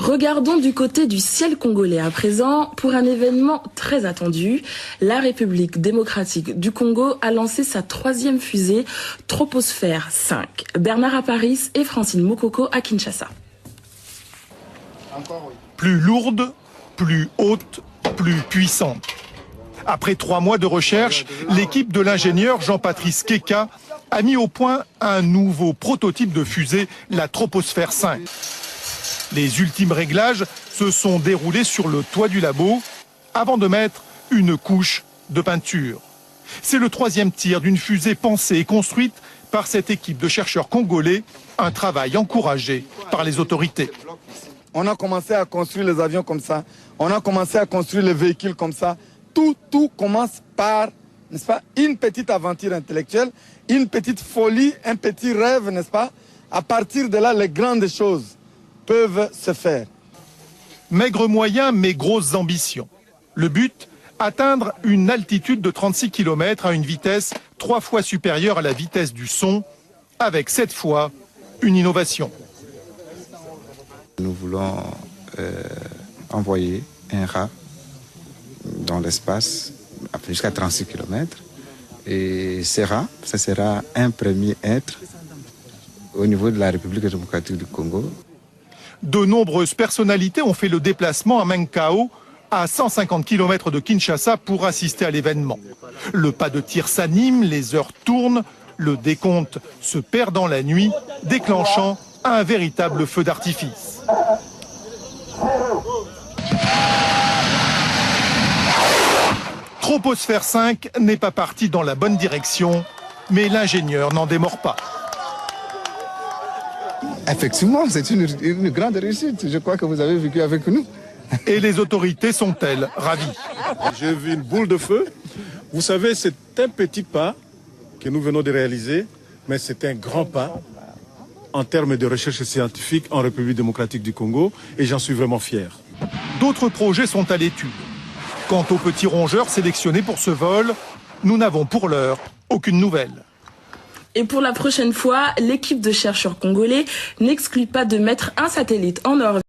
Regardons du côté du ciel congolais à présent pour un événement très attendu. La République démocratique du Congo a lancé sa 3e fusée Troposphère 5. Bernard à Paris et Francine Mokoko à Kinshasa. Plus lourde, plus haute, plus puissante. Après 3 mois de recherche, l'équipe de l'ingénieur Jean-Patrice Keka a mis au point un nouveau prototype de fusée, la Troposphère 5. Les ultimes réglages se sont déroulés sur le toit du labo avant de mettre une couche de peinture. C'est le 3e tir d'une fusée pensée et construite par cette équipe de chercheurs congolais, un travail encouragé par les autorités. On a commencé à construire les avions comme ça, on a commencé à construire les véhicules comme ça. Tout commence par, n'est-ce pas, une petite aventure intellectuelle, une petite folie, un petit rêve, n'est-ce pas? À partir de là, les grandes choses peuvent se faire. Maigre moyen, mais grosses ambitions. Le but, atteindre une altitude de 36 km à une vitesse 3 fois supérieure à la vitesse du son, avec cette fois une innovation. Nous voulons envoyer un rat dans l'espace jusqu'à 36 km. Et ce rat, ce sera un premier être au niveau de la République démocratique du Congo. De nombreuses personnalités ont fait le déplacement à Menkaou, à 150 km de Kinshasa, pour assister à l'événement. Le pas de tir s'anime, les heures tournent, le décompte se perd dans la nuit, déclenchant un véritable feu d'artifice. Troposphère 5 n'est pas parti dans la bonne direction, mais l'ingénieur n'en démord pas. Effectivement, c'est une grande réussite. Je crois que vous avez vécu avec nous. Et les autorités sont-elles ravies? J'ai vu une boule de feu. Vous savez, c'est un petit pas que nous venons de réaliser, mais c'est un grand pas en termes de recherche scientifique en République démocratique du Congo, et j'en suis vraiment fier. D'autres projets sont à l'étude. Quant aux petits rongeurs sélectionnés pour ce vol, nous n'avons pour l'heure aucune nouvelle. Et pour la prochaine fois, l'équipe de chercheurs congolais n'exclut pas de mettre un satellite en orbite.